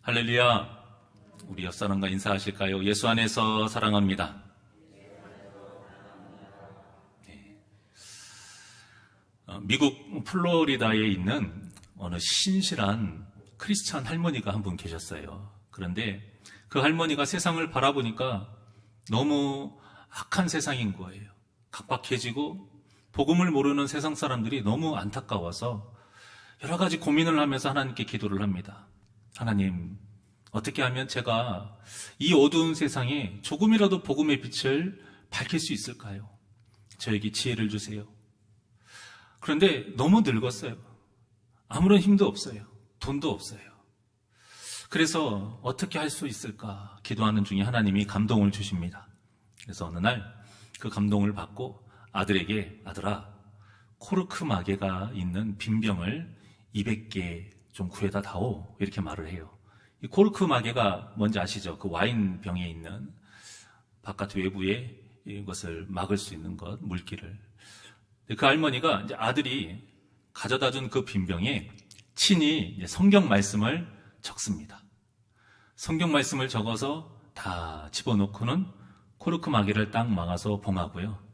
할렐루야. 우리 옆사람과 인사하실까요? 예수 안에서 사랑합니다. 네. 미국 플로리다에 있는 어느 신실한 크리스찬 할머니가 한 분 계셨어요. 그런데 그 할머니가 세상을 바라보니까 너무 악한 세상인 거예요. 각박해지고 복음을 모르는 세상 사람들이 너무 안타까워서 여러 가지 고민을 하면서 하나님께 기도를 합니다. 하나님, 어떻게 하면 제가 이 어두운 세상에 조금이라도 복음의 빛을 밝힐 수 있을까요? 저에게 지혜를 주세요. 그런데 너무 늙었어요. 아무런 힘도 없어요. 돈도 없어요. 그래서 어떻게 할 수 있을까 기도하는 중에 하나님이 감동을 주십니다. 그래서 어느 날 그 감동을 받고 아들에게, 아들아, 코르크 마개가 있는 빈병을 200개 좀 구해다 다오, 이렇게 말을 해요. 이 코르크 마개가 뭔지 아시죠? 그 와인 병에 있는 바깥 외부에 이것을 막을 수 있는 것, 물기를. 그 할머니가 이제 아들이 가져다 준 그 빈병에 친히 이제 성경 말씀을 적습니다. 성경 말씀을 적어서 다 집어넣고는 코르크 마개를 딱 막아서 봉하고요.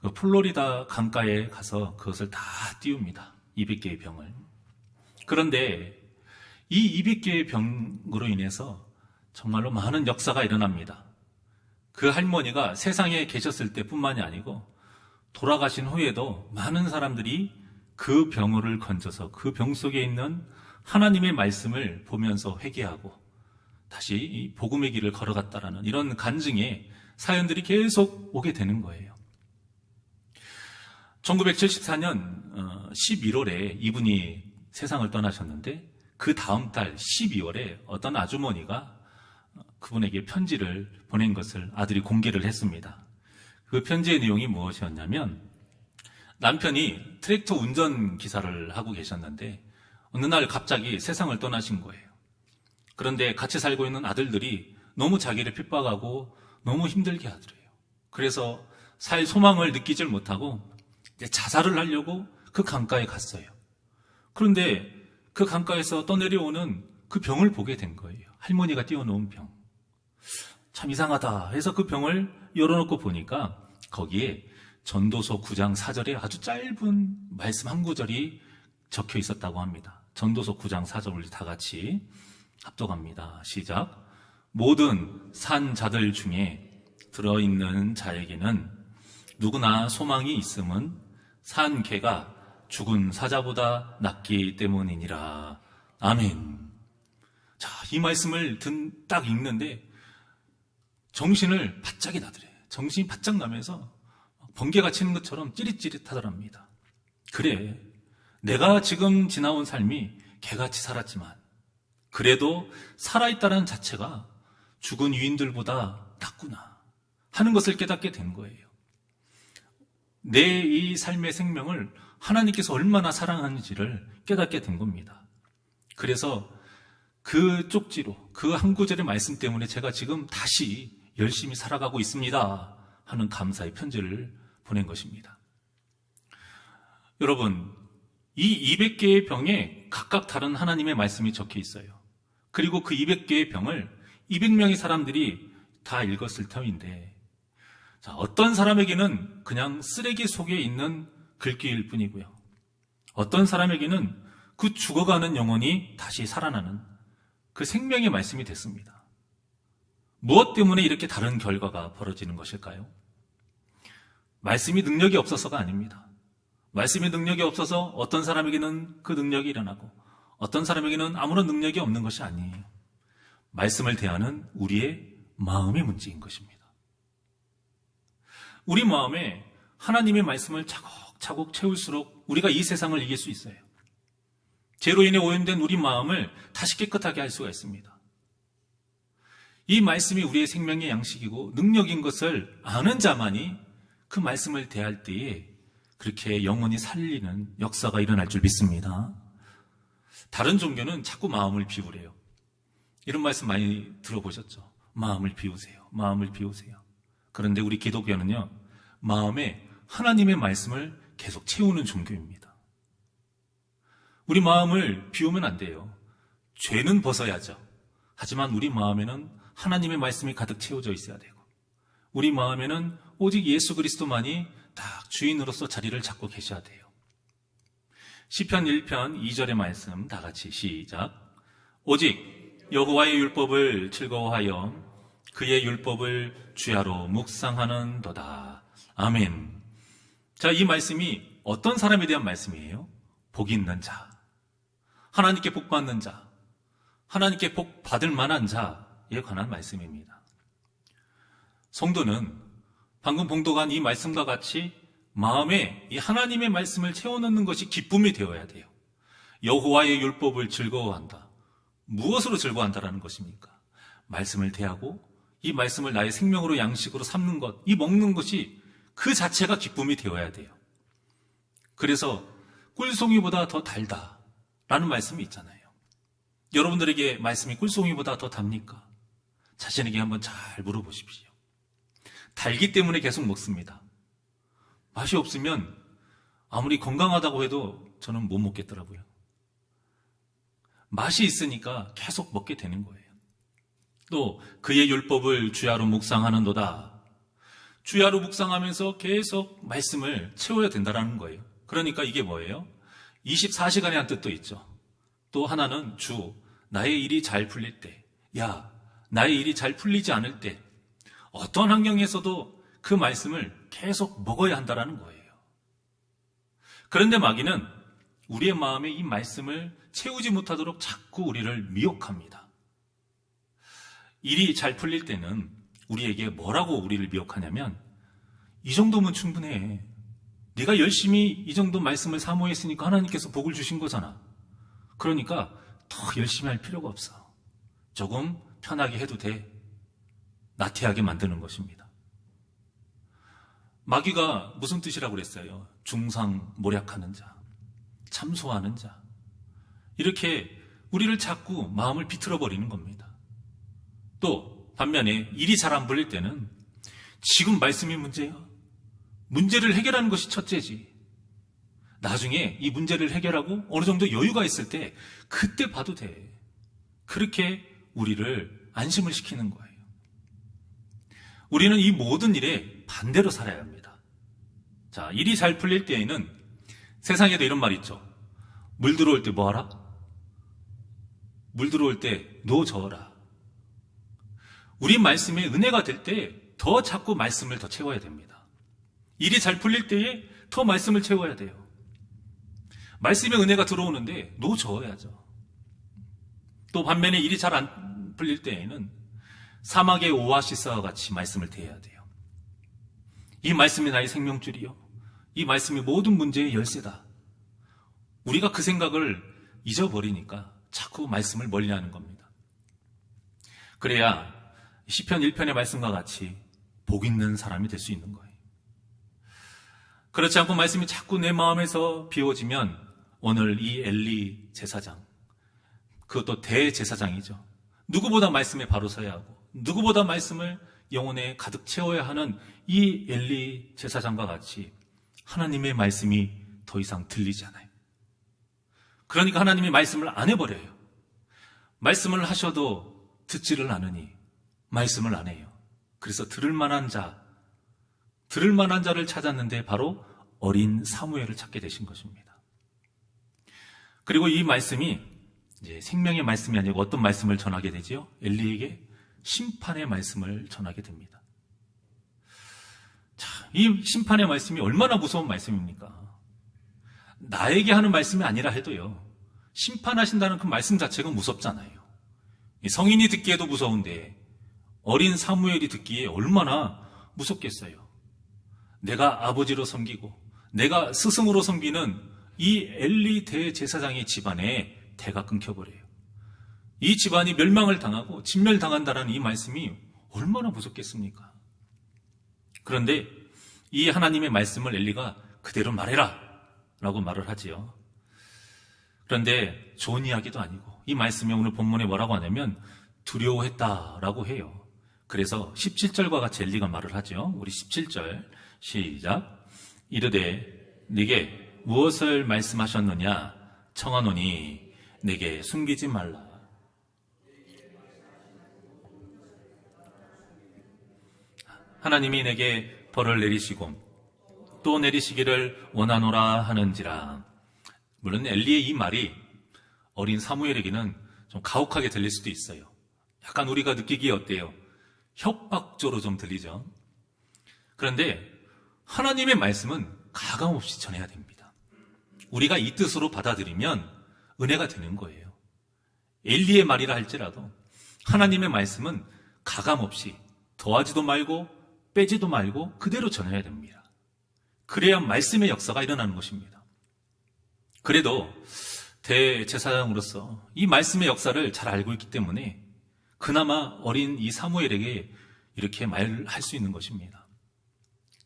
그 플로리다 강가에 가서 그것을 다 띄웁니다. 200개의 병을. 그런데 이 200개의 병으로 인해서 정말로 많은 역사가 일어납니다. 그 할머니가 세상에 계셨을 때뿐만이 아니고 돌아가신 후에도 많은 사람들이 그 병을 건져서 그 병 속에 있는 하나님의 말씀을 보면서 회개하고 다시 이 복음의 길을 걸어갔다라는 이런 간증의 사연들이 계속 오게 되는 거예요. 1974년 11월에 이분이 세상을 떠나셨는데 그 다음 달 12월에 어떤 아주머니가 그분에게 편지를 보낸 것을 아들이 공개를 했습니다. 그 편지의 내용이 무엇이었냐면 남편이 트랙터 운전기사를 하고 계셨는데 어느 날 갑자기 세상을 떠나신 거예요. 그런데 같이 살고 있는 아들들이 너무 자기를 핍박하고 너무 힘들게 하더래요. 그래서 살 소망을 느끼질 못하고 이제 자살을 하려고 그 강가에 갔어요. 그런데 그 강가에서 떠내려오는 그 병을 보게 된 거예요. 할머니가 띄워놓은 병. 참 이상하다 해서 그 병을 열어놓고 보니까 거기에 전도서 9장 4절에 아주 짧은 말씀 한 구절이 적혀 있었다고 합니다. 전도서 9장 4절 우리 다 같이 합독합니다. 시작. 모든 산 자들 중에 들어있는 자에게는 누구나 소망이 있음은 산 개가 죽은 사자보다 낫기 때문이니라. 아멘. 자, 이 말씀을 딱 읽는데 정신을 바짝이 나더래요. 정신이 바짝 나면서 번개가 치는 것처럼 찌릿찌릿하더랍니다. 그래, 내가 지금 지나온 삶이 개같이 살았지만 그래도 살아있다는 자체가 죽은 유인들보다 낫구나 하는 것을 깨닫게 된 거예요. 내 이 삶의 생명을 하나님께서 얼마나 사랑하는지를 깨닫게 된 겁니다. 그래서 그 쪽지로, 그 한 구절의 말씀 때문에 제가 지금 다시 열심히 살아가고 있습니다 하는 감사의 편지를 보낸 것입니다. 여러분, 이 200개의 병에 각각 다른 하나님의 말씀이 적혀 있어요. 그리고 그 200개의 병을 200명의 사람들이 다 읽었을 터인데, 자, 어떤 사람에게는 그냥 쓰레기 속에 있는 글귀일 뿐이고요. 어떤 사람에게는 그 죽어가는 영혼이 다시 살아나는 그 생명의 말씀이 됐습니다. 무엇 때문에 이렇게 다른 결과가 벌어지는 것일까요? 말씀이 능력이 없어서가 아닙니다. 말씀의 능력이 없어서 어떤 사람에게는 그 능력이 일어나고 어떤 사람에게는 아무런 능력이 없는 것이 아니에요. 말씀을 대하는 우리의 마음의 문제인 것입니다. 우리 마음에 하나님의 말씀을 차곡차곡 채울수록 우리가 이 세상을 이길 수 있어요. 죄로 인해 오염된 우리 마음을 다시 깨끗하게 할 수가 있습니다. 이 말씀이 우리의 생명의 양식이고 능력인 것을 아는 자만이 그 말씀을 대할 때에 그렇게 영원히 살리는 역사가 일어날 줄 믿습니다. 다른 종교는 자꾸 마음을 비우래요. 이런 말씀 많이 들어보셨죠? 마음을 비우세요. 마음을 비우세요. 그런데 우리 기독교는요, 마음에 하나님의 말씀을 계속 채우는 종교입니다. 우리 마음을 비우면 안 돼요. 죄는 벗어야죠. 하지만 우리 마음에는 하나님의 말씀이 가득 채워져 있어야 되고, 우리 마음에는 오직 예수 그리스도만이 딱 주인으로서 자리를 잡고 계셔야 돼요. 시편 1편 2절의 말씀 다 같이 시작. 오직 여호와의 율법을 즐거워하여 그의 율법을 주야로 묵상하는도다. 아멘. 자, 이 말씀이 어떤 사람에 대한 말씀이에요? 복 있는 자, 하나님께 복 받는 자, 하나님께 복 받을 만한 자에 관한 말씀입니다. 성도는 방금 봉독한 이 말씀과 같이 마음에 이 하나님의 말씀을 채워넣는 것이 기쁨이 되어야 돼요. 여호와의 율법을 즐거워한다. 무엇으로 즐거워한다라는 것입니까? 말씀을 대하고 이 말씀을 나의 생명으로 양식으로 삼는 것, 이 먹는 것이 그 자체가 기쁨이 되어야 돼요. 그래서 꿀송이보다 더 달다라는 말씀이 있잖아요. 여러분들에게 말씀이 꿀송이보다 더 답니까? 자신에게 한번 잘 물어보십시오. 달기 때문에 계속 먹습니다. 맛이 없으면 아무리 건강하다고 해도 저는 못 먹겠더라고요. 맛이 있으니까 계속 먹게 되는 거예요. 또 그의 율법을 주야로 묵상하는도다. 주야로 묵상하면서 계속 말씀을 채워야 된다는 거예요. 그러니까 이게 뭐예요? 24시간의 한 뜻도 있죠. 또 하나는 주, 나의 일이 잘 풀릴 때, 나의 일이 잘 풀리지 않을 때, 어떤 환경에서도 그 말씀을 계속 먹어야 한다는 거예요. 그런데 마귀는 우리의 마음에 이 말씀을 채우지 못하도록 자꾸 우리를 미혹합니다. 일이 잘 풀릴 때는 우리에게 뭐라고 우리를 미혹하냐면, 이 정도면 충분해. 네가 열심히 이 정도 말씀을 사모했으니까 하나님께서 복을 주신 거잖아. 그러니까 더 열심히 할 필요가 없어. 조금 편하게 해도 돼. 나태하게 만드는 것입니다. 마귀가 무슨 뜻이라고 그랬어요? 중상모략하는 자, 참소하는 자. 이렇게 우리를 자꾸 마음을 비틀어 버리는 겁니다. 또 반면에 일이 잘 안 풀릴 때는 지금 말씀이 문제야. 문제를 해결하는 것이 첫째지. 나중에 이 문제를 해결하고 어느 정도 여유가 있을 때 그때 봐도 돼. 그렇게 우리를 안심을 시키는 거예요. 우리는 이 모든 일에 반대로 살아야 합니다. 자, 일이 잘 풀릴 때에는 세상에도 이런 말이 있죠. 물 들어올 때 뭐 하라? 물 들어올 때 노 저어라. 우리 말씀에 은혜가 될 때 더 자꾸 말씀을 더 채워야 됩니다. 일이 잘 풀릴 때에 더 말씀을 채워야 돼요. 말씀의 은혜가 들어오는데 노 저어야죠. 또 반면에 일이 잘 안 풀릴 때에는 사막의 오아시스와 같이 말씀을 대해야 돼요. 이 말씀이 나의 생명줄이요. 이 말씀이 모든 문제의 열쇠다. 우리가 그 생각을 잊어버리니까 자꾸 말씀을 멀리하는 겁니다. 그래야 시편 1편의 말씀과 같이 복 있는 사람이 될 수 있는 거예요. 그렇지 않고 말씀이 자꾸 내 마음에서 비워지면 오늘 이 엘리 제사장, 그것도 대제사장이죠. 누구보다 말씀에 바로 서야 하고 누구보다 말씀을 영혼에 가득 채워야 하는 이 엘리 제사장과 같이 하나님의 말씀이 더 이상 들리지 않아요. 그러니까 하나님이 말씀을 안 해버려요. 말씀을 하셔도 듣지를 않으니 말씀을 안 해요. 그래서 들을 만한 자를 찾았는데 바로 어린 사무엘을 찾게 되신 것입니다. 그리고 이 말씀이 이제 생명의 말씀이 아니고 어떤 말씀을 전하게 되지요? 엘리에게 심판의 말씀을 전하게 됩니다. 자, 이 심판의 말씀이 얼마나 무서운 말씀입니까? 나에게 하는 말씀이 아니라 해도요, 심판하신다는 그 말씀 자체가 무섭잖아요. 성인이 듣기에도 무서운데 어린 사무엘이 듣기에 얼마나 무섭겠어요. 내가 아버지로 섬기고 내가 스승으로 섬기는 이 엘리 대제사장의 집안에 대가 끊겨버려요. 이 집안이 멸망을 당하고 진멸당한다라는 이 말씀이 얼마나 무섭겠습니까? 그런데 이 하나님의 말씀을 엘리가 그대로 말해라 라고 말을 하지요. 그런데 좋은 이야기도 아니고 이 말씀이 오늘 본문에 뭐라고 하냐면 두려워했다라고 해요. 그래서 17절과 같이 엘리가 말을 하죠. 우리 17절 시작. 이르되 네게 무엇을 말씀하셨느냐 청하노니 내게 숨기지 말라. 하나님이 내게 벌을 내리시고 또 내리시기를 원하노라 하는지라. 물론 엘리의 이 말이 어린 사무엘에게는 좀 가혹하게 들릴 수도 있어요. 약간 우리가 느끼기에 어때요? 협박조로 좀 들리죠. 그런데 하나님의 말씀은 가감없이 전해야 됩니다. 우리가 이 뜻으로 받아들이면 은혜가 되는 거예요. 엘리의 말이라 할지라도 하나님의 말씀은 가감없이 더하지도 말고 빼지도 말고 그대로 전해야 됩니다. 그래야 말씀의 역사가 일어나는 것입니다. 그래도 대제사장으로서 이 말씀의 역사를 잘 알고 있기 때문에 그나마 어린 이 사무엘에게 이렇게 말할 수 있는 것입니다.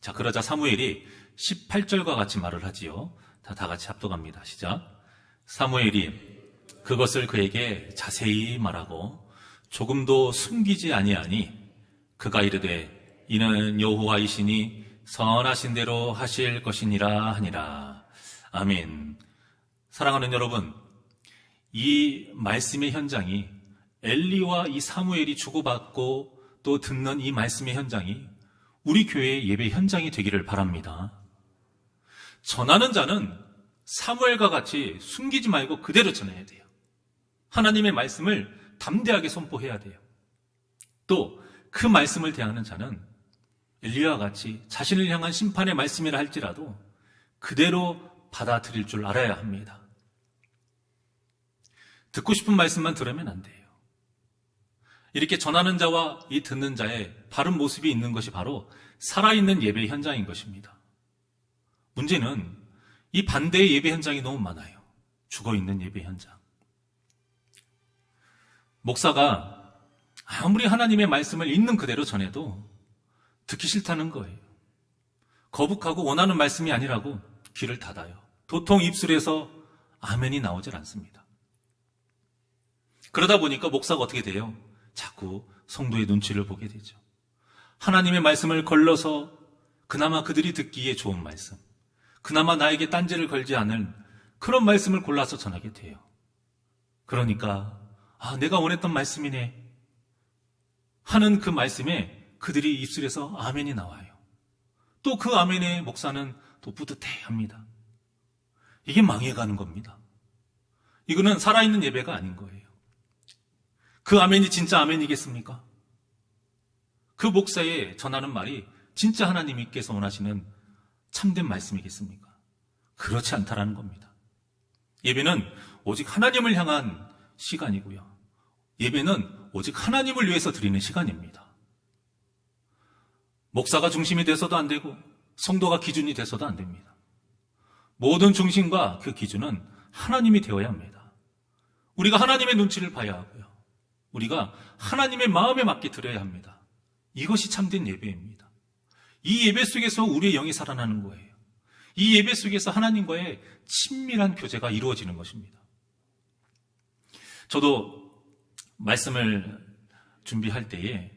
자, 그러자 사무엘이 18절과 같이 말을 하지요. 다 같이 합독합니다. 시작. 사무엘이 그것을 그에게 자세히 말하고 조금도 숨기지 아니하니 그가 이르되 이는 여호와이시니 선하신 대로 하실 것이니라 하니라. 아멘. 사랑하는 여러분, 이 말씀의 현장이 엘리와 이 사무엘이 주고받고 또 듣는 이 말씀의 현장이 우리 교회의 예배 현장이 되기를 바랍니다. 전하는 자는 사무엘과 같이 숨기지 말고 그대로 전해야 돼요. 하나님의 말씀을 담대하게 선포해야 돼요. 또 그 말씀을 대하는 자는 엘리야와 같이 자신을 향한 심판의 말씀이라 할지라도 그대로 받아들일 줄 알아야 합니다. 듣고 싶은 말씀만 들으면 안 돼요. 이렇게 전하는 자와 이 듣는 자의 바른 모습이 있는 것이 바로 살아있는 예배 현장인 것입니다. 문제는 이 반대의 예배 현장이 너무 많아요. 죽어있는 예배 현장. 목사가 아무리 하나님의 말씀을 있는 그대로 전해도 듣기 싫다는 거예요. 거북하고 원하는 말씀이 아니라고 귀를 닫아요. 도통 입술에서 아멘이 나오질 않습니다. 그러다 보니까 목사가 어떻게 돼요? 자꾸 성도의 눈치를 보게 되죠. 하나님의 말씀을 걸러서 그나마 그들이 듣기에 좋은 말씀, 그나마 나에게 딴지를 걸지 않은 그런 말씀을 골라서 전하게 돼요. 그러니까 내가 원했던 말씀이네 하는 그 말씀에 그들이 입술에서 아멘이 나와요. 또 그 아멘에 목사는 또 뿌듯해합니다. 이게 망해가는 겁니다. 이거는 살아있는 예배가 아닌 거예요. 그 아멘이 진짜 아멘이겠습니까? 그 목사의 전하는 말이 진짜 하나님께서 원하시는 참된 말씀이겠습니까? 그렇지 않다라는 겁니다. 예배는 오직 하나님을 향한 시간이고요. 예배는 오직 하나님을 위해서 드리는 시간입니다. 목사가 중심이 돼서도 안 되고 성도가 기준이 돼서도 안 됩니다. 모든 중심과 그 기준은 하나님이 되어야 합니다. 우리가 하나님의 눈치를 봐야 하고요. 우리가 하나님의 마음에 맞게 드려야 합니다. 이것이 참된 예배입니다. 이 예배 속에서 우리의 영이 살아나는 거예요. 이 예배 속에서 하나님과의 친밀한 교제가 이루어지는 것입니다. 저도 말씀을 준비할 때에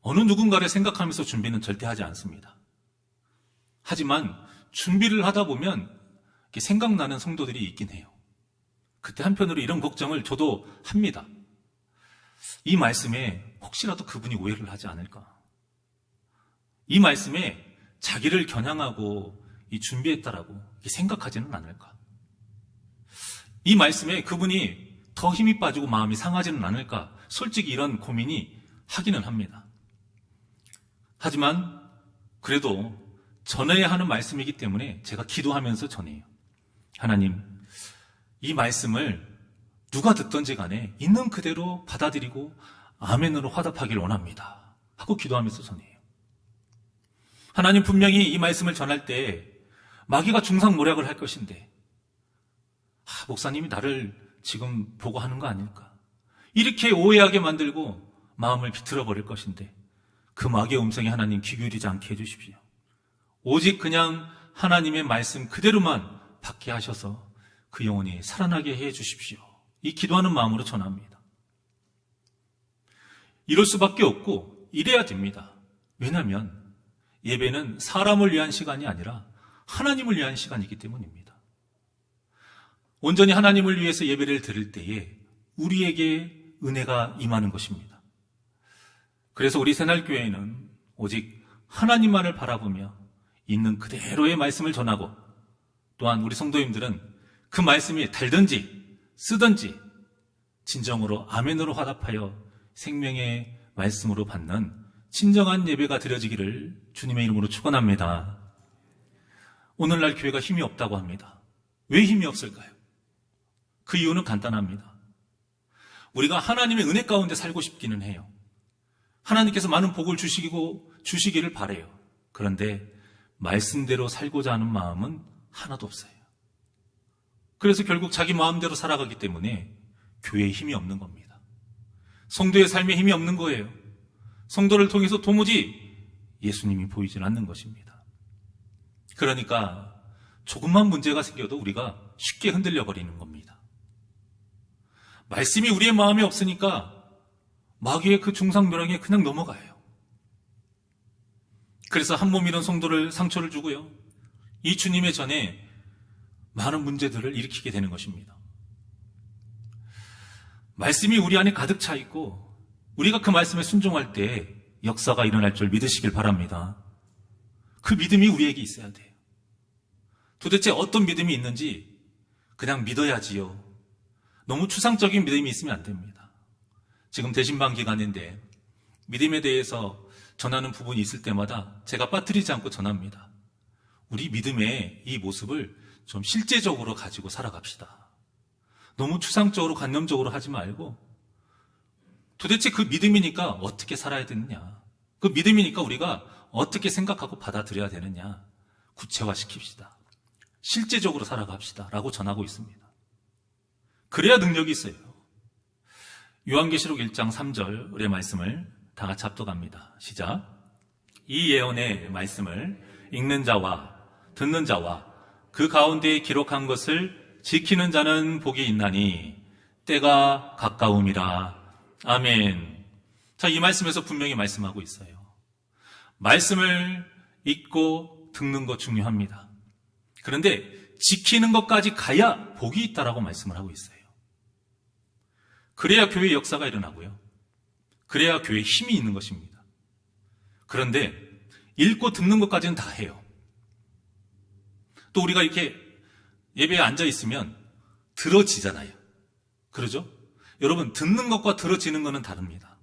어느 누군가를 생각하면서 준비는 절대 하지 않습니다. 하지만 준비를 하다 보면 이렇게 생각나는 성도들이 있긴 해요. 그때 한편으로 이런 걱정을 저도 합니다. 이 말씀에 혹시라도 그분이 오해를 하지 않을까? 이 말씀에 자기를 겨냥하고 준비했다라고 생각하지는 않을까? 이 말씀에 그분이 더 힘이 빠지고 마음이 상하지는 않을까? 솔직히 이런 고민이 하기는 합니다. 하지만 그래도 전해야 하는 말씀이기 때문에 제가 기도하면서 전해요. 하나님, 이 말씀을 누가 듣든지 간에 있는 그대로 받아들이고 아멘으로 화답하길 원합니다 하고 기도하면서 전해요. 하나님, 분명히 이 말씀을 전할 때 마귀가 중상모략을 할 것인데 목사님이 나를 지금 보고 하는 거 아닐까? 이렇게 오해하게 만들고 마음을 비틀어 버릴 것인데 그 마귀의 음성에 하나님 귀 기울이지 않게 해주십시오. 오직 그냥 하나님의 말씀 그대로만 받게 하셔서 그 영혼이 살아나게 해주십시오. 이 기도하는 마음으로 전합니다. 이럴 수밖에 없고 이래야 됩니다. 왜냐하면 예배는 사람을 위한 시간이 아니라 하나님을 위한 시간이기 때문입니다. 온전히 하나님을 위해서 예배를 드릴 때에 우리에게 은혜가 임하는 것입니다. 그래서 우리 새날교회는 오직 하나님만을 바라보며 있는 그대로의 말씀을 전하고, 또한 우리 성도님들은 그 말씀이 달든지 쓰든지 진정으로 아멘으로 화답하여 생명의 말씀으로 받는 진정한 예배가 드려지기를 주님의 이름으로 축원합니다. 오늘날 교회가 힘이 없다고 합니다. 왜 힘이 없을까요? 그 이유는 간단합니다. 우리가 하나님의 은혜 가운데 살고 싶기는 해요. 하나님께서 많은 복을 주시기를 바라요. 그런데 말씀대로 살고자 하는 마음은 하나도 없어요. 그래서 결국 자기 마음대로 살아가기 때문에 교회에 힘이 없는 겁니다. 성도의 삶에 힘이 없는 거예요. 성도를 통해서 도무지 예수님이 보이질 않는 것입니다. 그러니까 조금만 문제가 생겨도 우리가 쉽게 흔들려 버리는 겁니다. 말씀이 우리의 마음에 없으니까 마귀의 그 중상묘랑에 그냥 넘어가요. 그래서 한 몸이런 성도를 상처를 주고요, 이 주님의 전에 많은 문제들을 일으키게 되는 것입니다. 말씀이 우리 안에 가득 차 있고 우리가 그 말씀에 순종할 때 역사가 일어날 줄 믿으시길 바랍니다. 그 믿음이 우리에게 있어야 돼요. 도대체 어떤 믿음이 있는지 그냥 믿어야지요. 너무 추상적인 믿음이 있으면 안 됩니다. 지금 대신방 기간인데 믿음에 대해서 전하는 부분이 있을 때마다 제가 빠뜨리지 않고 전합니다. 우리 믿음의 이 모습을 좀 실제적으로 가지고 살아갑시다. 너무 추상적으로 관념적으로 하지 말고 도대체 그 믿음이니까 어떻게 살아야 되느냐, 그 믿음이니까 우리가 어떻게 생각하고 받아들여야 되느냐 구체화시킵시다. 실제적으로 살아갑시다 라고 전하고 있습니다. 그래야 능력이 있어요. 요한계시록 1장 3절의 말씀을 다 같이 합독합니다. 시작. 이 예언의 말씀을 읽는 자와 듣는 자와 그 가운데에 기록한 것을 지키는 자는 복이 있나니 때가 가까움이라. 아멘. 자, 이 말씀에서 분명히 말씀하고 있어요. 말씀을 읽고 듣는 것 중요합니다. 그런데 지키는 것까지 가야 복이 있다라고 말씀을 하고 있어요. 그래야 교회의 역사가 일어나고요, 그래야 교회에 힘이 있는 것입니다. 그런데 읽고 듣는 것까지는 다 해요. 또 우리가 이렇게 예배에 앉아 있으면 들어지잖아요. 그러죠? 여러분, 듣는 것과 들어지는 것은 다릅니다.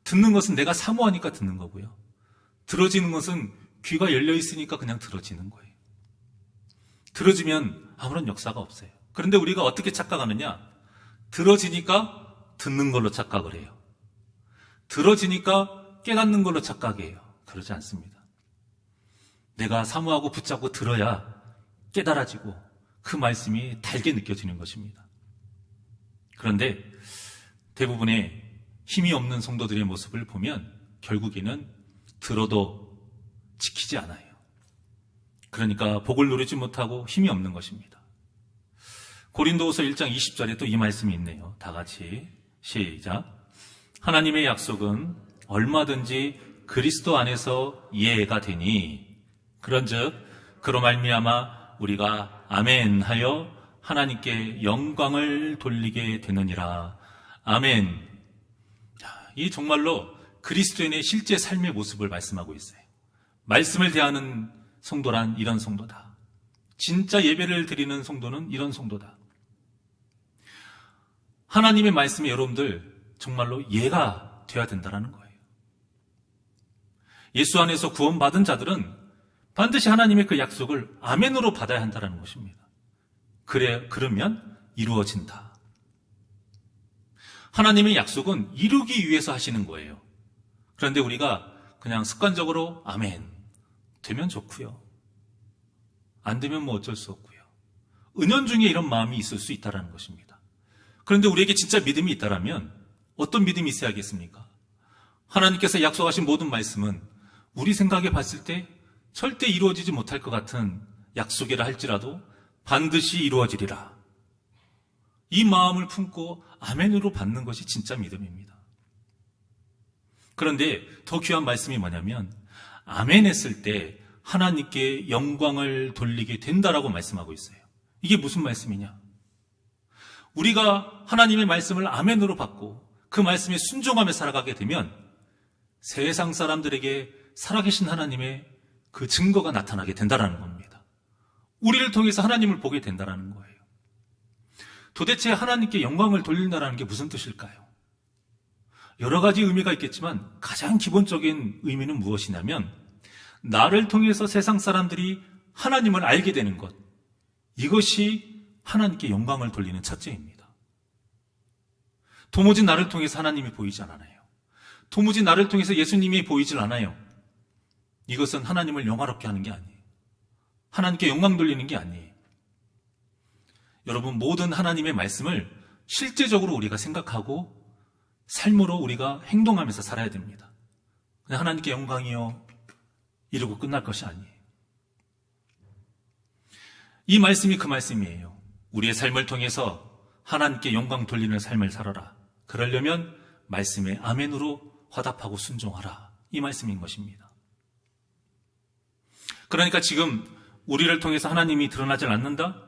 듣는 것은 내가 사모하니까 듣는 거고요, 들어지는 것은 귀가 열려 있으니까 그냥 들어지는 거예요. 들어지면 아무런 역사가 없어요. 그런데 우리가 어떻게 착각하느냐? 들어지니까 듣는 걸로 착각을 해요. 들어지니까 깨닫는 걸로 착각해요. 그러지 않습니다. 내가 사모하고 붙잡고 들어야 깨달아지고 그 말씀이 달게 느껴지는 것입니다. 그런데 대부분의 힘이 없는 성도들의 모습을 보면 결국에는 들어도 지키지 않아요. 그러니까 복을 누리지 못하고 힘이 없는 것입니다. 고린도후서 1장 20절에 또 이 말씀이 있네요. 다 같이 시작. 하나님의 약속은 얼마든지 그리스도 안에서 이해가 되니 그런즉 그로 말미암아 우리가 아멘 하여 하나님께 영광을 돌리게 되느니라. 아멘. 이 정말로 그리스도인의 실제 삶의 모습을 말씀하고 있어요. 말씀을 대하는 성도란 이런 성도다. 진짜 예배를 드리는 성도는 이런 성도다. 하나님의 말씀이 여러분들 정말로 이해가 돼야 된다는 거예요. 예수 안에서 구원받은 자들은 반드시 하나님의 그 약속을 아멘으로 받아야 한다는 것입니다. 그러면 이루어진다. 하나님의 약속은 이루기 위해서 하시는 거예요. 그런데 우리가 그냥 습관적으로 아멘 되면 좋고요, 안 되면 뭐 어쩔 수 없고요, 은연중에 이런 마음이 있을 수 있다는 것입니다. 그런데 우리에게 진짜 믿음이 있다면 어떤 믿음이 있어야겠습니까? 하나님께서 약속하신 모든 말씀은 우리 생각에 봤을 때 절대 이루어지지 못할 것 같은 약속이라 할지라도 반드시 이루어지리라. 이 마음을 품고 아멘으로 받는 것이 진짜 믿음입니다. 그런데 더 귀한 말씀이 뭐냐면 아멘 했을 때 하나님께 영광을 돌리게 된다라고 말씀하고 있어요. 이게 무슨 말씀이냐? 우리가 하나님의 말씀을 아멘으로 받고 그 말씀에 순종하며 살아가게 되면 세상 사람들에게 살아계신 하나님의 그 증거가 나타나게 된다는 겁니다. 우리를 통해서 하나님을 보게 된다는 거예요. 도대체 하나님께 영광을 돌린다는 게 무슨 뜻일까요? 여러 가지 의미가 있겠지만 가장 기본적인 의미는 무엇이냐면 나를 통해서 세상 사람들이 하나님을 알게 되는 것, 이것이 하나님께 영광을 돌리는 첫째입니다. 도무지 나를 통해서 하나님이 보이지 않아요. 도무지 나를 통해서 예수님이 보이질 않아요. 이것은 하나님을 영화롭게 하는 게 아니에요. 하나님께 영광 돌리는 게 아니에요. 여러분, 모든 하나님의 말씀을 실제적으로 우리가 생각하고 삶으로 우리가 행동하면서 살아야 됩니다. 그냥 하나님께 영광이요 이러고 끝날 것이 아니에요. 이 말씀이 그 말씀이에요. 우리의 삶을 통해서 하나님께 영광 돌리는 삶을 살아라. 그러려면 말씀에 아멘으로 화답하고 순종하라. 이 말씀인 것입니다. 그러니까 지금 우리를 통해서 하나님이 드러나질 않는다?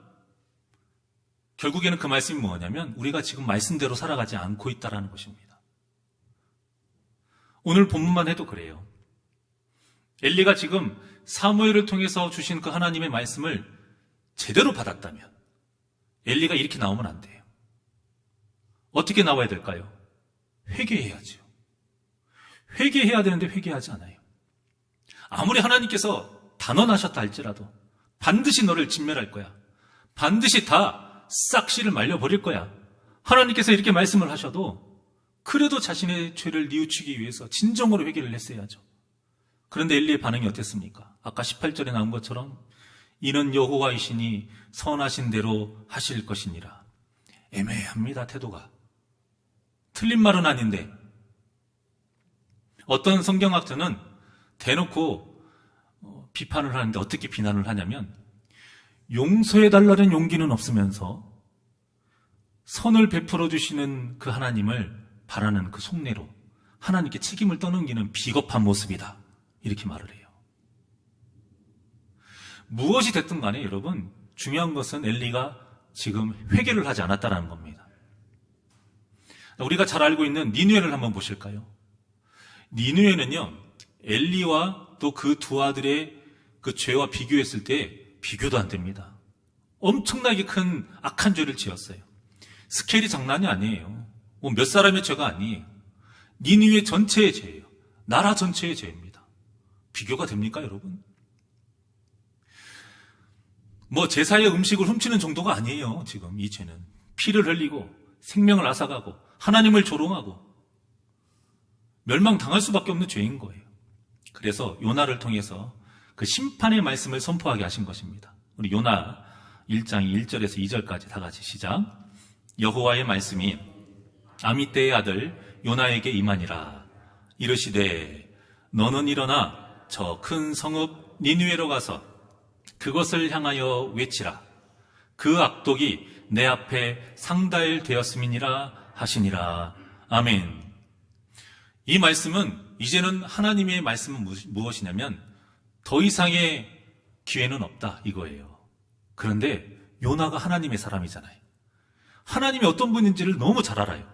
결국에는 그 말씀이 뭐냐면 우리가 지금 말씀대로 살아가지 않고 있다는 것입니다. 오늘 본문만 해도 그래요. 엘리가 지금 사무엘을 통해서 주신 그 하나님의 말씀을 제대로 받았다면 엘리가 이렇게 나오면 안 돼요. 어떻게 나와야 될까요? 회개해야죠. 회개해야 되는데 회개하지 않아요. 아무리 하나님께서 단언하셨다 할지라도 반드시 너를 진멸할 거야. 반드시 다 싹 씨를 말려버릴 거야. 하나님께서 이렇게 말씀을 하셔도 그래도 자신의 죄를 뉘우치기 위해서 진정으로 회개를 했어야죠. 그런데 엘리의 반응이 어땠습니까? 아까 18절에 나온 것처럼 이는 여호와이시니 선하신 대로 하실 것이니라. 애매합니다, 태도가. 틀린 말은 아닌데 어떤 성경학자는 대놓고 비판을 하는데 어떻게 비난을 하냐면 용서해달라는 용기는 없으면서 선을 베풀어 주시는 그 하나님을 바라는 그 속내로 하나님께 책임을 떠넘기는 비겁한 모습이다. 이렇게 말을 해요. 무엇이 됐든 간에 여러분, 중요한 것은 엘리가 지금 회개를 하지 않았다는 겁니다. 우리가 잘 알고 있는 니느웨를 한번 보실까요? 니느웨는요, 엘리와 또 그 두 아들의 그 죄와 비교했을 때 비교도 안 됩니다. 엄청나게 큰 악한 죄를 지었어요. 스케일이 장난이 아니에요. 몇 사람의 죄가 아니에요. 니느웨 전체의 죄예요. 나라 전체의 죄입니다. 비교가 됩니까, 여러분? 제사의 음식을 훔치는 정도가 아니에요, 지금 이 죄는. 피를 흘리고 생명을 앗아가고 하나님을 조롱하고 멸망당할 수밖에 없는 죄인 거예요. 그래서 요나를 통해서 그 심판의 말씀을 선포하게 하신 것입니다. 우리 요나 1장 1절에서 2절까지 다 같이 시작. 여호와의 말씀이 아미떼의 아들 요나에게 임하니라. 이르시되 너는 일어나 저 큰 성읍 니느웨로 가서 그것을 향하여 외치라. 그 악독이 내 앞에 상달되었음이니라 하시니라. 아멘. 이 말씀은 이제는 하나님의 말씀은 무엇이냐면 더 이상의 기회는 없다 이거예요. 그런데 요나가 하나님의 사람이잖아요. 하나님이 어떤 분인지를 너무 잘 알아요.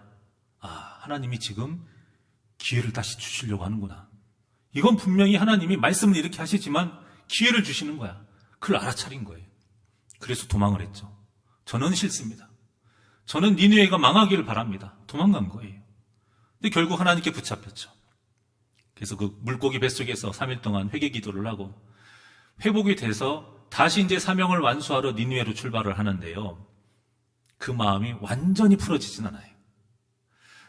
하나님이 지금 기회를 다시 주시려고 하는구나. 이건 분명히 하나님이 말씀을 이렇게 하시지만 기회를 주시는 거야. 그걸 알아차린 거예요. 그래서 도망을 했죠. 저는 싫습니다. 저는 니느웨가 망하기를 바랍니다. 도망간 거예요. 근데 결국 하나님께 붙잡혔죠. 그래서 그 물고기 뱃속에서 3일 동안 회개 기도를 하고 회복이 돼서 다시 이제 사명을 완수하러 니느웨로 출발을 하는데요. 그 마음이 완전히 풀어지진 않아요.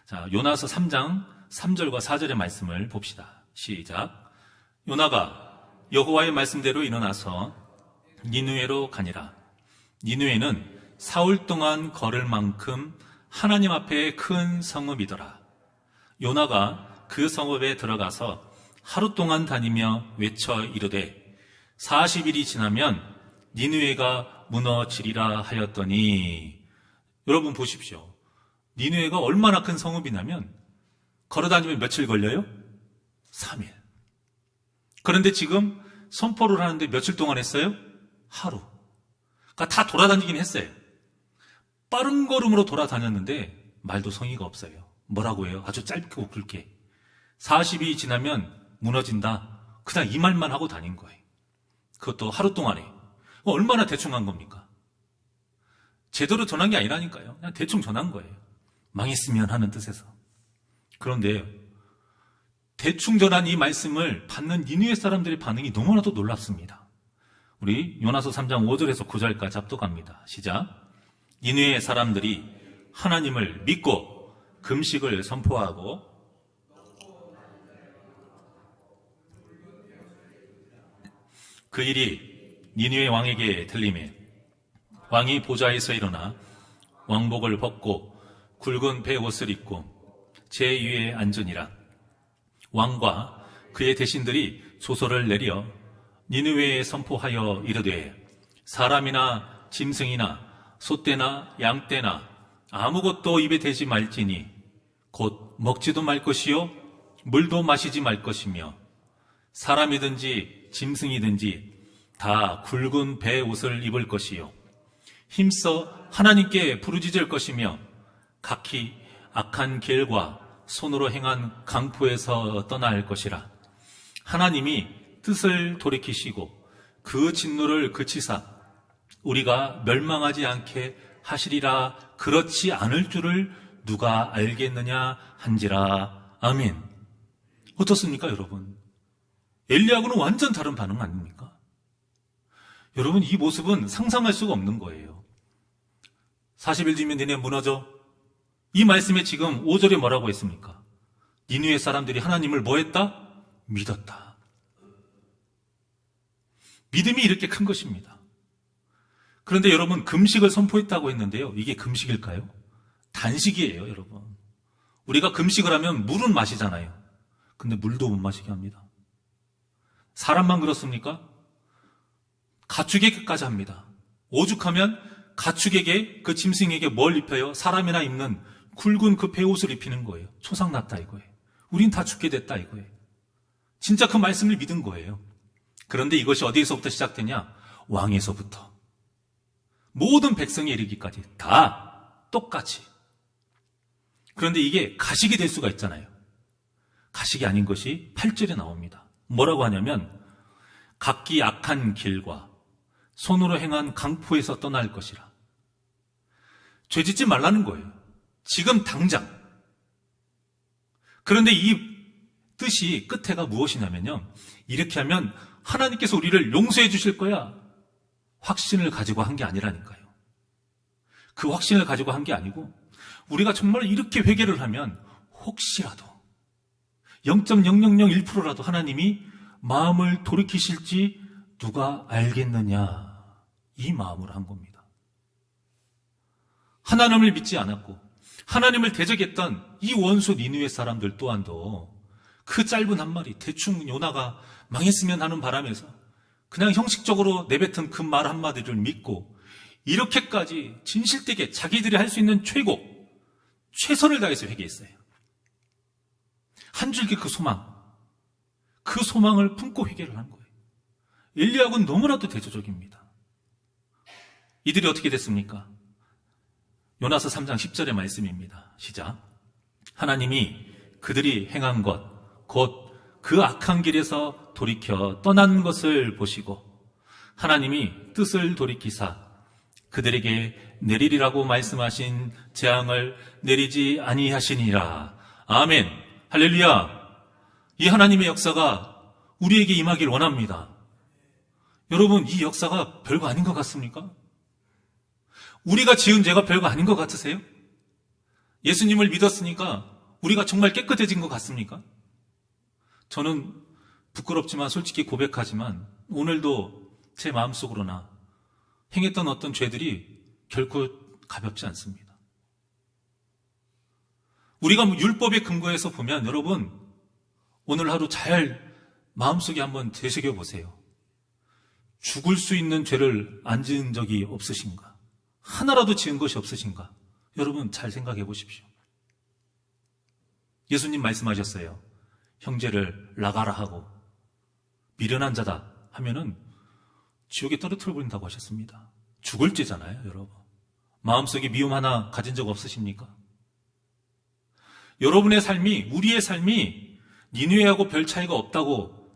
자, 요나서 3장 3절과 4절의 말씀을 봅시다. 시작. 요나가 여호와의 말씀대로 일어나서 니느웨로 가니라. 니느웨는 사흘 동안 걸을 만큼 하나님 앞에 큰 성읍이더라. 요나가 그 성읍에 들어가서 하루 동안 다니며 외쳐 이르되 40일이 지나면 니느웨가 무너지리라 하였더니, 여러분 보십시오. 니느웨가 얼마나 큰 성읍이냐면 걸어다니면 며칠 걸려요? 3일. 그런데 지금 선포를 하는데 며칠 동안 했어요? 하루. 그러니까 다 돌아다니긴 했어요. 빠른 걸음으로 돌아다녔는데 말도 성의가 없어요. 뭐라고 해요? 아주 짧고 굵게. 40일이 지나면 무너진다. 그냥 이 말만 하고 다닌 거예요. 그것도 하루 동안에. 얼마나 대충 한 겁니까? 제대로 전한 게 아니라니까요. 그냥 대충 전한 거예요. 망했으면 하는 뜻에서. 그런데 대충 전한 이 말씀을 받는 니느웨 사람들의 반응이 너무나도 놀랍습니다. 우리 요나서 3장 5절에서 9절까지 합독합니다. 시작. 니느웨 사람들이 하나님을 믿고 금식을 선포하고 그 일이 니느웨 왕에게 들리매 왕이 보좌에서 일어나 왕복을 벗고 굵은 베옷을 입고 제2에 앉으니라. 왕과 그의 대신들이 소설을 내려 니느웨에 선포하여 이르되 사람이나 짐승이나 소떼나 양떼나 아무것도 입에 대지 말지니 곧 먹지도 말 것이요 물도 마시지 말 것이며 사람이든지 짐승이든지 다 굵은 베옷을 입을 것이요 힘써 하나님께 부르짖을 것이며 각기 악한 길과 손으로 행한 강포에서 떠나야 할 것이라. 하나님이 뜻을 돌이키시고 그 진노를 그치사 우리가 멸망하지 않게 하시리라. 그렇지 않을 줄을 누가 알겠느냐 한지라. 아멘. 어떻습니까, 여러분? 엘리야하고는 완전 다른 반응 아닙니까? 여러분, 이 모습은 상상할 수가 없는 거예요. 40일 뒤면 니네 무너져. 이 말씀에 지금 5절에 뭐라고 했습니까? 니느웨 사람들이 하나님을 뭐 했다? 믿었다. 믿음이 이렇게 큰 것입니다. 그런데 여러분, 금식을 선포했다고 했는데요. 이게 금식일까요? 단식이에요, 여러분. 우리가 금식을 하면 물은 마시잖아요. 근데 물도 못 마시게 합니다. 사람만 그렇습니까? 가축에게까지 합니다. 오죽하면 가축에게, 그 짐승에게 뭘 입혀요? 사람이나 입는 굵은 그 베옷을 입히는 거예요. 초상났다 이거예요. 우린 다 죽게 됐다 이거예요. 진짜 그 말씀을 믿은 거예요. 그런데 이것이 어디에서부터 시작되냐? 왕에서부터. 모든 백성에 이르기까지 다 똑같이. 그런데 이게 가식이 될 수가 있잖아요. 가식이 아닌 것이 8절에 나옵니다. 뭐라고 하냐면 각기 악한 길과 손으로 행한 강포에서 떠날 것이라. 죄짓지 말라는 거예요. 지금 당장. 그런데 이 뜻이 끝에가 무엇이냐면요. 이렇게 하면 하나님께서 우리를 용서해 주실 거야. 확신을 가지고 한 게 아니라니까요. 그 확신을 가지고 한 게 아니고 우리가 정말 이렇게 회개를 하면 혹시라도 0.0001%라도 하나님이 마음을 돌이키실지 누가 알겠느냐. 이 마음으로 한 겁니다. 하나님을 믿지 않았고 하나님을 대적했던 이 원수 니느웨 사람들 또한도 그 짧은 한 마리 대충 요나가 망했으면 하는 바람에서 그냥 형식적으로 내뱉은 그 말 한마디를 믿고 이렇게까지 진실되게 자기들이 할 수 있는 최선을 다해서 회개했어요. 한 줄기 그 소망을 품고 회개를 한 거예요. 엘리야하고는 너무나도 대조적입니다. 이들이 어떻게 됐습니까? 요나서 3장 10절의 말씀입니다. 시작. 하나님이 그들이 행한 것 곧 그 악한 길에서 돌이켜 떠난 것을 보시고 하나님이 뜻을 돌이키사 그들에게 내리리라고 말씀하신 재앙을 내리지 아니하시니라. 아멘. 할렐루야. 이 하나님의 역사가 우리에게 임하길 원합니다. 여러분, 이 역사가 별거 아닌 것 같습니까? 우리가 지은 죄가 별거 아닌 것 같으세요? 예수님을 믿었으니까 우리가 정말 깨끗해진 것 같습니까? 저는 부끄럽지만 솔직히 고백하지만 오늘도 제 마음속으로나 행했던 어떤 죄들이 결코 가볍지 않습니다. 우리가 율법에 근거해서 보면 여러분 오늘 하루 잘 마음속에 한번 되새겨 보세요. 죽을 수 있는 죄를 안 지은 적이 없으신가? 하나라도 지은 것이 없으신가? 여러분 잘 생각해 보십시오. 예수님 말씀하셨어요. 형제를 나가라 하고 미련한 자다 하면은 지옥에 떨어뜨려 버린다고 하셨습니다. 죽을 죄잖아요, 여러분. 마음속에 미움 하나 가진 적 없으십니까? 여러분의 삶이, 우리의 삶이 니느웨하고 별 차이가 없다고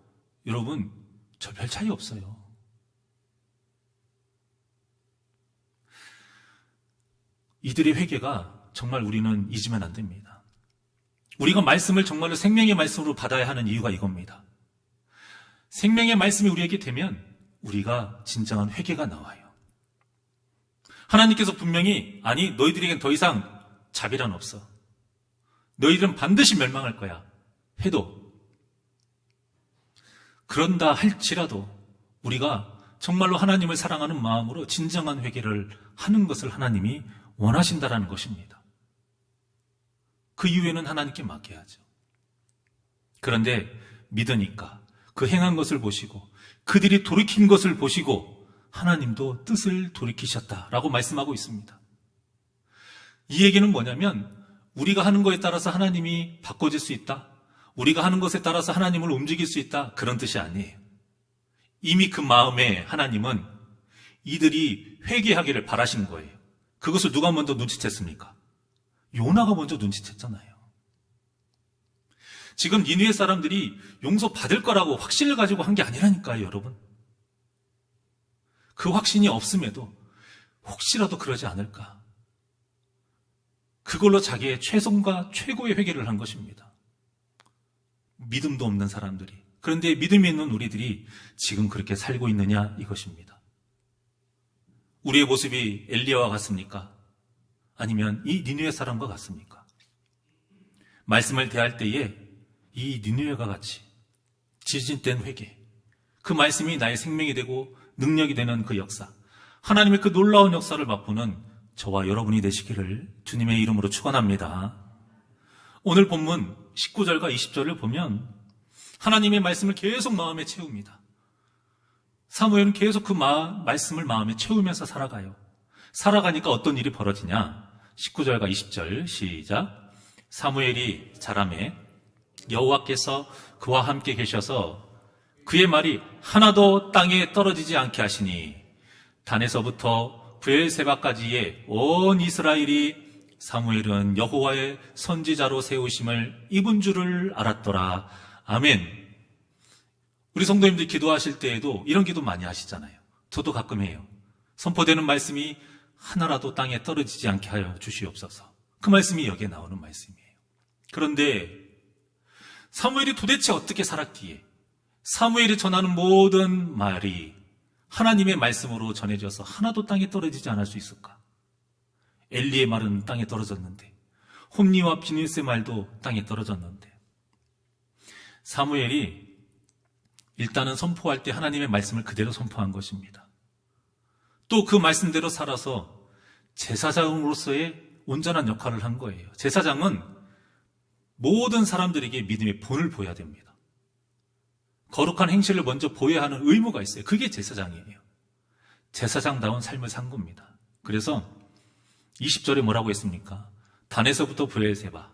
여러분, 저 별 차이 없어요. 이들의 회개가 정말 우리는 잊으면 안 됩니다. 우리가 말씀을 정말로 생명의 말씀으로 받아야 하는 이유가 이겁니다. 생명의 말씀이 우리에게 되면 우리가 진정한 회개가 나와요. 하나님께서 분명히 아니 너희들에겐 더 이상 자비란 없어. 너희들은 반드시 멸망할 거야. 해도 그런다 할지라도 우리가 정말로 하나님을 사랑하는 마음으로 진정한 회개를 하는 것을 하나님이 원하신다라는 것입니다. 그 이후에는 하나님께 맡겨야죠. 그런데 믿으니까 그 행한 것을 보시고 그들이 돌이킨 것을 보시고 하나님도 뜻을 돌이키셨다라고 말씀하고 있습니다. 이 얘기는 뭐냐면 우리가 하는 것에 따라서 하나님이 바꿔질 수 있다. 우리가 하는 것에 따라서 하나님을 움직일 수 있다. 그런 뜻이 아니에요. 이미 그 마음에 하나님은 이들이 회개하기를 바라신 거예요. 그것을 누가 먼저 눈치챘습니까? 요나가 먼저 눈치챘잖아요. 지금 니느웨 사람들이 용서받을 거라고 확신을 가지고 한 게 아니라니까요, 여러분. 그 확신이 없음에도 혹시라도 그러지 않을까. 그걸로 자기의 최선과 최고의 회개를 한 것입니다. 믿음도 없는 사람들이. 그런데 믿음이 있는 우리들이 지금 그렇게 살고 있느냐 이것입니다. 우리의 모습이 엘리야와 같습니까? 아니면 이 니느웨 사람과 같습니까? 말씀을 대할 때에 이 니느웨가 같이 지진된 회개, 그 말씀이 나의 생명이 되고 능력이 되는 그 역사, 하나님의 그 놀라운 역사를 맛보는 저와 여러분이 되시기를 주님의 이름으로 축원합니다. 오늘 본문 19절과 20절을 보면 하나님의 말씀을 계속 마음에 채웁니다. 사무엘은 계속 그 말씀을 마음에 채우면서 살아가요. 살아가니까 어떤 일이 벌어지냐? 19절과 20절 시작. 사무엘이 자라매 여호와께서 그와 함께 계셔서 그의 말이 하나도 땅에 떨어지지 않게 하시니 단에서부터 브엘세바까지의 온 이스라엘이 사무엘은 여호와의 선지자로 세우심을 입은 줄을 알았더라. 아멘. 우리 성도님들 기도하실 때에도 이런 기도 많이 하시잖아요. 저도 가끔 해요. 선포되는 말씀이 하나라도 땅에 떨어지지 않게 하여 주시옵소서. 그 말씀이 여기에 나오는 말씀이에요. 그런데 사무엘이 도대체 어떻게 살았기에 사무엘이 전하는 모든 말이 하나님의 말씀으로 전해져서 하나도 땅에 떨어지지 않을 수 있을까? 엘리의 말은 땅에 떨어졌는데 홈리와 비닐세 말도 땅에 떨어졌는데 사무엘이 일단은 선포할 때 하나님의 말씀을 그대로 선포한 것입니다. 또 그 말씀대로 살아서 제사장으로서의 온전한 역할을 한 거예요. 제사장은 모든 사람들에게 믿음의 본을 보여야 됩니다. 거룩한 행실을 먼저 보여야 하는 의무가 있어요. 그게 제사장이에요. 제사장다운 삶을 산 겁니다. 그래서 20절에 뭐라고 했습니까? 단에서부터 브엘세바.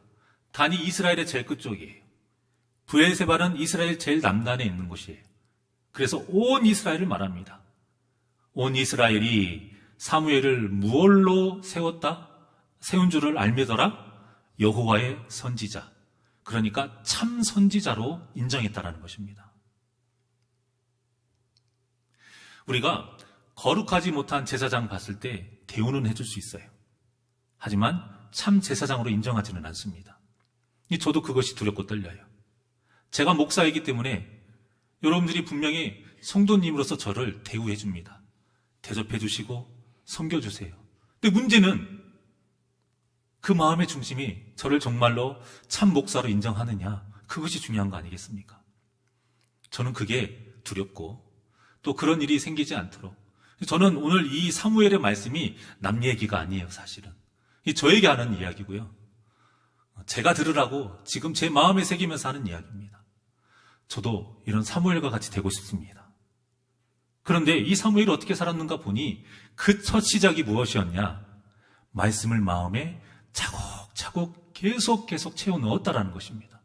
단이 이스라엘의 제일 끝쪽이에요. 브엘세바는 이스라엘 제일 남단에 있는 곳이에요. 그래서 온 이스라엘을 말합니다. 온 이스라엘이 사무엘을 무얼로 세운 줄을 알매더라? 여호와의 선지자. 그러니까 참 선지자로 인정했다라는 것입니다. 우리가 거룩하지 못한 제사장 봤을 때 대우는 해줄 수 있어요. 하지만 참 제사장으로 인정하지는 않습니다. 저도 그것이 두렵고 떨려요. 제가 목사이기 때문에 여러분들이 분명히 성도님으로서 저를 대우해 줍니다. 대접해 주시고 섬겨주세요. 근데 문제는 그 마음의 중심이 저를 정말로 참 목사로 인정하느냐, 그것이 중요한 거 아니겠습니까? 저는 그게 두렵고 또 그런 일이 생기지 않도록, 저는 오늘 이 사무엘의 말씀이 남 얘기가 아니에요. 사실은 저에게 하는 이야기고요, 제가 들으라고 지금 제 마음에 새기면서 하는 이야기입니다. 저도 이런 사무엘과 같이 되고 싶습니다. 그런데 이 사무엘이 어떻게 살았는가 보니 그 첫 시작이 무엇이었냐? 말씀을 마음에 차곡차곡 계속 채워 넣었다라는 것입니다.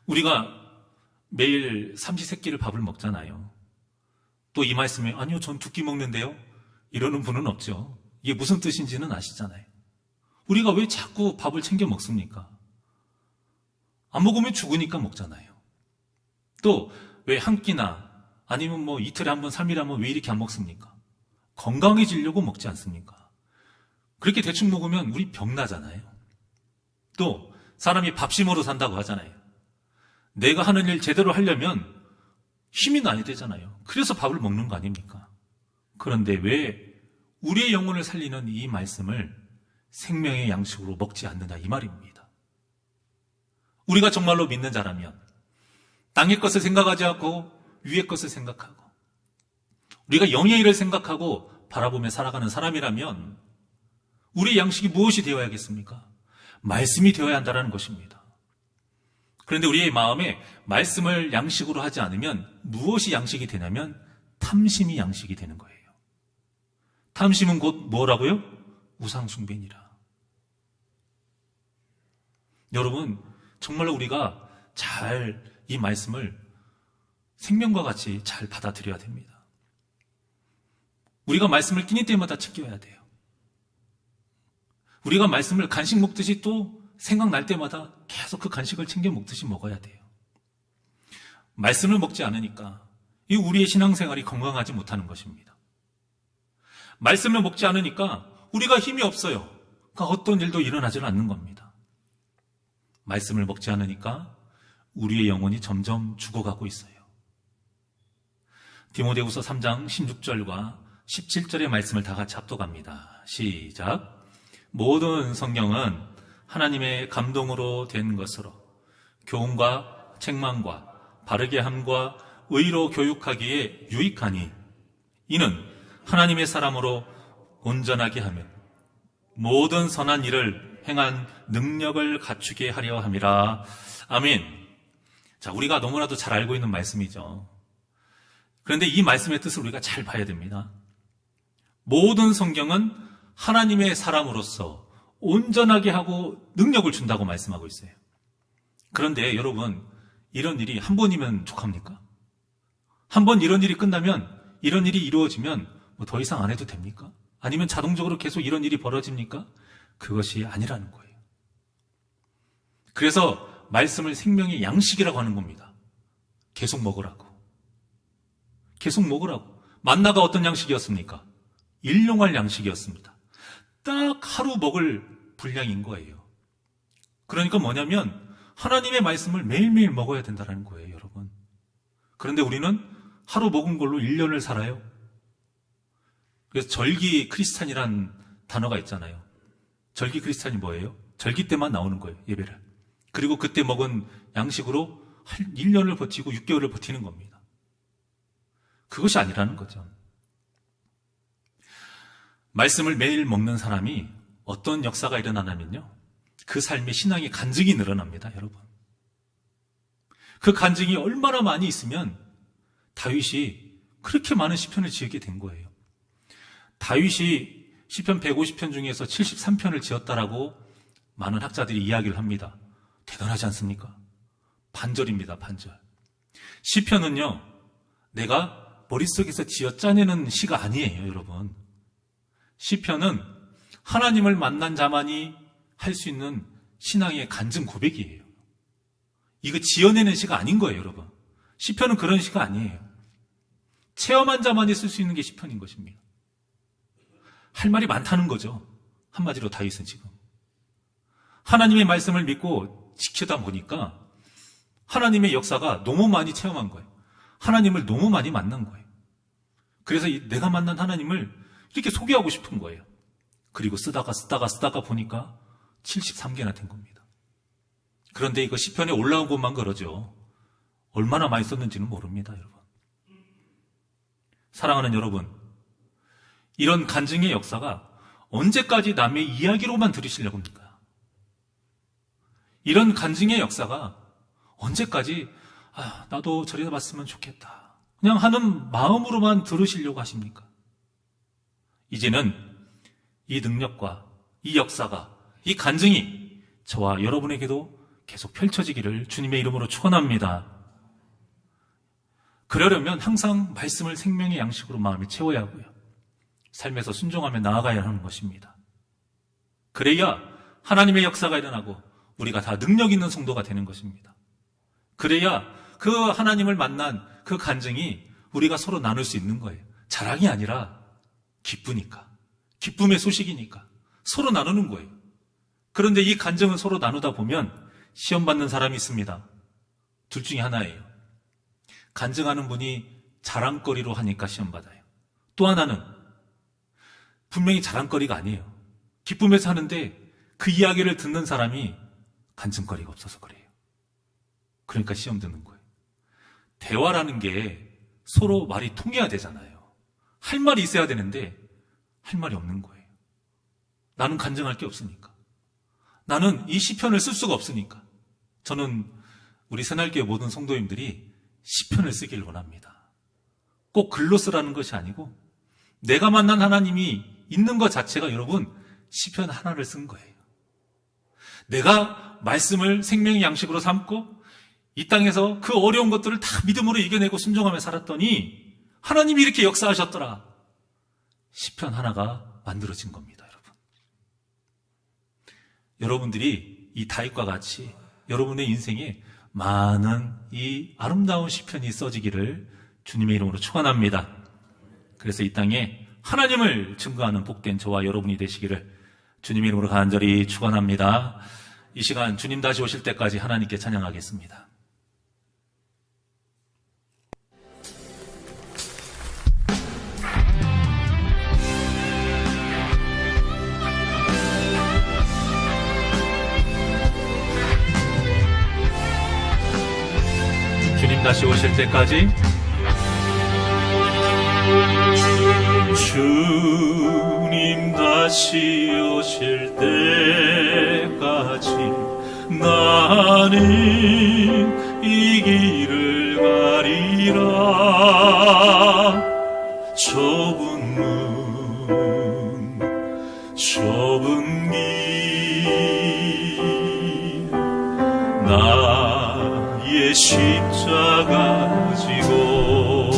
우리가 매일 삼시세끼를 밥을 먹잖아요. 또 이 말씀에 아니요, 전 두 끼 먹는데요, 이러는 분은 없죠. 이게 무슨 뜻인지는 아시잖아요. 우리가 왜 자꾸 밥을 챙겨 먹습니까? 안 먹으면 죽으니까 먹잖아요. 또 왜 한 끼나 아니면 뭐 이틀에 한 번, 3일에 한 번 왜 이렇게 안 먹습니까? 건강해지려고 먹지 않습니까? 그렇게 대충 먹으면 우리 병나잖아요. 또 사람이 밥심으로 산다고 하잖아요. 내가 하는 일 제대로 하려면 힘이 나야 되잖아요. 그래서 밥을 먹는 거 아닙니까? 그런데 왜 우리의 영혼을 살리는 이 말씀을 생명의 양식으로 먹지 않느냐 이 말입니다. 우리가 정말로 믿는 자라면 땅의 것을 생각하지 않고 위의 것을 생각하고 우리가 영의 일을 생각하고 바라보며 살아가는 사람이라면 우리의 양식이 무엇이 되어야겠습니까? 말씀이 되어야 한다는 것입니다. 그런데 우리의 마음에 말씀을 양식으로 하지 않으면 무엇이 양식이 되냐면 탐심이 양식이 되는 거예요. 탐심은 곧 뭐라고요? 우상숭배니라. 여러분, 정말로 우리가 잘 이 말씀을 생명과 같이 잘 받아들여야 됩니다. 우리가 말씀을 끼니 때마다 챙겨야 돼요. 우리가 말씀을 간식 먹듯이 또 생각날 때마다 계속 그 간식을 챙겨 먹듯이 먹어야 돼요. 말씀을 먹지 않으니까 이 우리의 신앙생활이 건강하지 못하는 것입니다. 말씀을 먹지 않으니까 우리가 힘이 없어요. 그러니까 어떤 일도 일어나지 않는 겁니다. 말씀을 먹지 않으니까 우리의 영혼이 점점 죽어가고 있어요. 디모데후서 3장 16절과 17절의 말씀을 다 같이 합독합니다. 시작. 모든 성경은 하나님의 감동으로 된 것으로 교훈과 책망과 바르게 함과 의로 교육하기에 유익하니 이는 하나님의 사람으로 온전하게 하며 모든 선한 일을 행한 능력을 갖추게 하려 함이라. 아멘. 자, 우리가 너무나도 잘 알고 있는 말씀이죠. 그런데 이 말씀의 뜻을 우리가 잘 봐야 됩니다. 모든 성경은 하나님의 사람으로서 온전하게 하고 능력을 준다고 말씀하고 있어요. 그런데 여러분, 이런 일이 한 번이면 족합니까? 한 번 이런 일이 끝나면, 이런 일이 이루어지면 뭐 더 이상 안 해도 됩니까? 아니면 자동적으로 계속 이런 일이 벌어집니까? 그것이 아니라는 거예요. 그래서 말씀을 생명의 양식이라고 하는 겁니다. 계속 먹으라고. 계속 먹으라고. 만나가 어떤 양식이었습니까? 일용할 양식이었습니다. 딱 하루 먹을 분량인 거예요. 그러니까 뭐냐면 하나님의 말씀을 매일매일 먹어야 된다는 거예요, 여러분. 그런데 우리는 하루 먹은 걸로 1년을 살아요. 그래서 절기 크리스찬이란 단어가 있잖아요. 절기 크리스찬이 뭐예요? 절기 때만 나오는 거예요, 예배를. 그리고 그때 먹은 양식으로 1년을 버티고 6개월을 버티는 겁니다. 그것이 아니라는 거죠. 말씀을 매일 먹는 사람이 어떤 역사가 일어나냐면요, 그 삶의 신앙의 간증이 늘어납니다, 여러분. 그 간증이 얼마나 많이 있으면 다윗이 그렇게 많은 시편을 지었게 된 거예요. 다윗이 시편 150편 중에서 73편을 지었다라고 많은 학자들이 이야기를 합니다. 대단하지 않습니까? 반절입니다, 반절. 시편은요, 내가 머릿속에서 지어 짜내는 시가 아니에요, 여러분. 시편은 하나님을 만난 자만이 할 수 있는 신앙의 간증 고백이에요. 이거 지어내는 시가 아닌 거예요, 여러분. 시편은 그런 시가 아니에요. 체험한 자만이 쓸 수 있는 게 시편인 것입니다. 할 말이 많다는 거죠. 한마디로 다윗은 지금. 하나님의 말씀을 믿고 지키다 보니까 하나님의 역사가 너무 많이 체험한 거예요. 하나님을 너무 많이 만난 거예요. 그래서 내가 만난 하나님을 이렇게 소개하고 싶은 거예요. 그리고 쓰다가 보니까 73개나 된 겁니다. 그런데 이거 시편에 올라온 것만 그러죠. 얼마나 많이 썼는지는 모릅니다, 여러분. 사랑하는 여러분, 이런 간증의 역사가 언제까지 남의 이야기로만 들으시려고 합니까? 이런 간증의 역사가 언제까지 나도 저리 봤으면 좋겠다 그냥 하는 마음으로만 들으시려고 하십니까? 이제는 이 능력과 이 역사가, 이 간증이 저와 여러분에게도 계속 펼쳐지기를 주님의 이름으로 축원합니다. 그러려면 항상 말씀을 생명의 양식으로 마음에 채워야 하고요, 삶에서 순종하며 나아가야 하는 것입니다. 그래야 하나님의 역사가 일어나고 우리가 다 능력 있는 성도가 되는 것입니다. 그래야 그 하나님을 만난 그 간증이 우리가 서로 나눌 수 있는 거예요. 자랑이 아니라 기쁘니까, 기쁨의 소식이니까 서로 나누는 거예요. 그런데 이 간증을 서로 나누다 보면 시험 받는 사람이 있습니다. 둘 중에 하나예요. 간증하는 분이 자랑거리로 하니까 시험 받아요. 또 하나는 분명히 자랑거리가 아니에요. 기쁨에서 하는데 그 이야기를 듣는 사람이 간증거리가 없어서 그래요. 그러니까 시험 드는 거예요. 대화라는 게 서로 말이 통해야 되잖아요. 할 말이 있어야 되는데 할 말이 없는 거예요. 나는 간증할 게 없으니까. 나는 이 시편을 쓸 수가 없으니까. 저는 우리 새날교회 모든 성도님들이 시편을 쓰길 원합니다. 꼭 글로 쓰라는 것이 아니고 내가 만난 하나님이 있는 것 자체가 여러분 시편 하나를 쓴 거예요. 내가 말씀을 생명의 양식으로 삼고 이 땅에서 그 어려운 것들을 다 믿음으로 이겨내고 순종하며 살았더니 하나님이 이렇게 역사하셨더라. 시편 하나가 만들어진 겁니다, 여러분. 여러분들이 이 다윗과 같이 여러분의 인생에 많은 이 아름다운 시편이 써지기를 주님의 이름으로 축원합니다. 그래서 이 땅에 하나님을 증거하는 복된 저와 여러분이 되시기를 주님의 이름으로 간절히 축원합니다. 이 시간 주님 다시 오실 때까지 하나님께 찬양하겠습니다. 주님 다시 오실 때까지, 주님 다시 오실 때까지 나는 이 길을 가리라. 좁은 문, 좁은 길, 나의 십자가 지고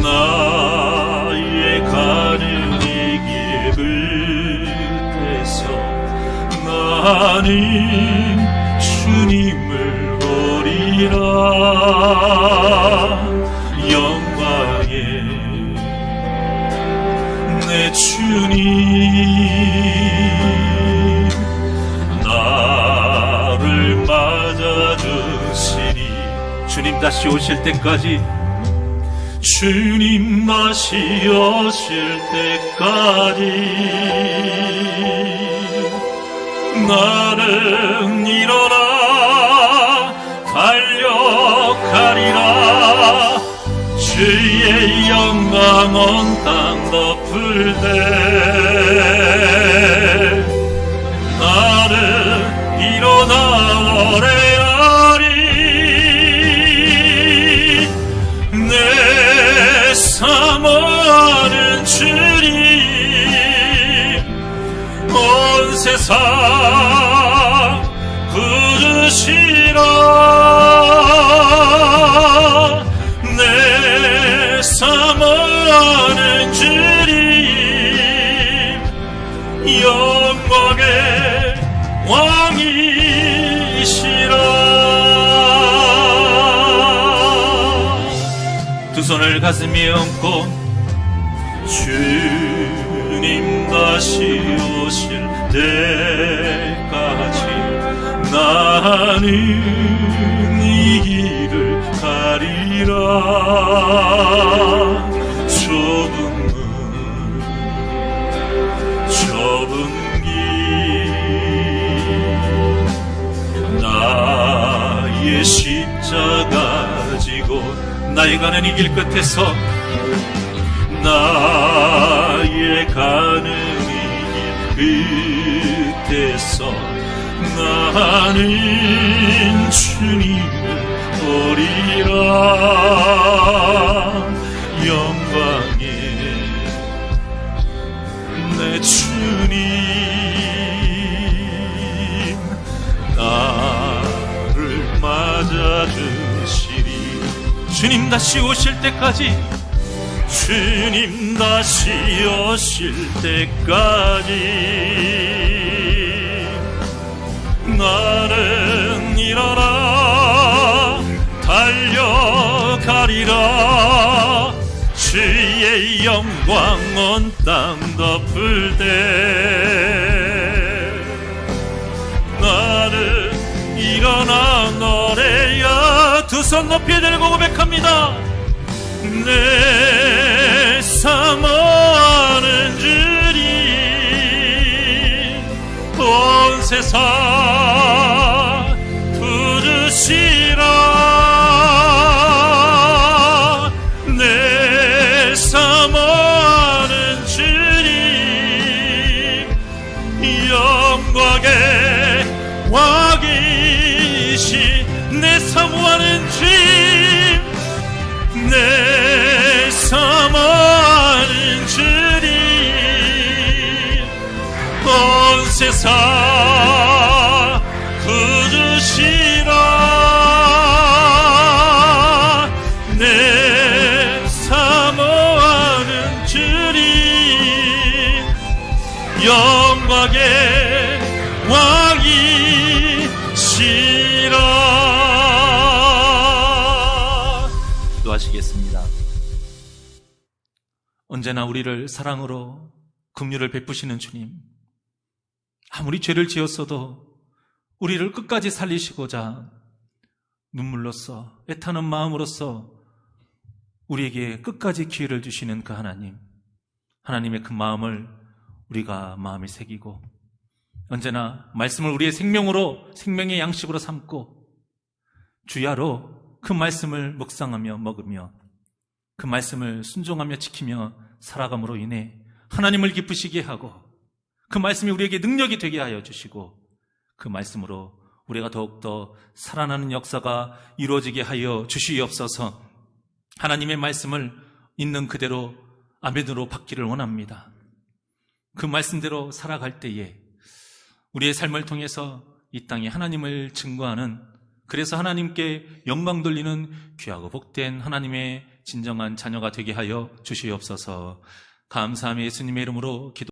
나의 가는 이 길 끝에서 나는 주님을 보리라. 영광의 내 주님 나를 맞아주시리. 주님 다시 오실 때까지, 주님 다시 오실 때까지 나는 일어나 달려가리라. 주의 영광 온 땅 덮을 때 나는 일어나 노래하리. 내 사모하는 주님 온 세상 부르시라. 내 사모하는 주님 영광의 왕이시라. 두 손을 가슴에 얹고 주님 다시 오실 때까지 나는 이 길을 가리라. 좁은 문, 좁은 길, 나의 십자가 지고 나의 가는 이 길 끝에서 나의 가는 이 길 끝에서 나는 주님을 보리라. 영광의 내 주님 나를 맞아주시리. 주님 다시 오실 때까지, 주님 다시 오실 때까지 광원 땅 덮을 때 나는 일어나 노래야 두 손 높이 들고 고백합니다. 내 사모하는 주님 온 세상 부르시라. 내 사모하는 주님 영광의 왕이신 내 사모하는 주님 내 사모하는 주님 온 세상 부르시라. 내 사모하는 주님 영광의 왕이시라. 기도하시겠습니다. 언제나 우리를 사랑으로 긍휼을 베푸시는 주님, 아무리 죄를 지었어도 우리를 끝까지 살리시고자 눈물로써 애타는 마음으로써 우리에게 끝까지 기회를 주시는 그 하나님, 하나님의 그 마음을 우리가 마음에 새기고 언제나 말씀을 우리의 생명으로, 생명의 양식으로 삼고 주야로 그 말씀을 묵상하며 먹으며 그 말씀을 순종하며 지키며 살아감으로 인해 하나님을 기쁘시게 하고 그 말씀이 우리에게 능력이 되게 하여 주시고 그 말씀으로 우리가 더욱더 살아나는 역사가 이루어지게 하여 주시옵소서. 하나님의 말씀을 있는 그대로 아멘으로 받기를 원합니다. 그 말씀대로 살아갈 때에 우리의 삶을 통해서 이 땅에 하나님을 증거하는, 그래서 하나님께 영광 돌리는 귀하고 복된 하나님의 진정한 자녀가 되게 하여 주시옵소서. 감사하며 예수님의 이름으로 기도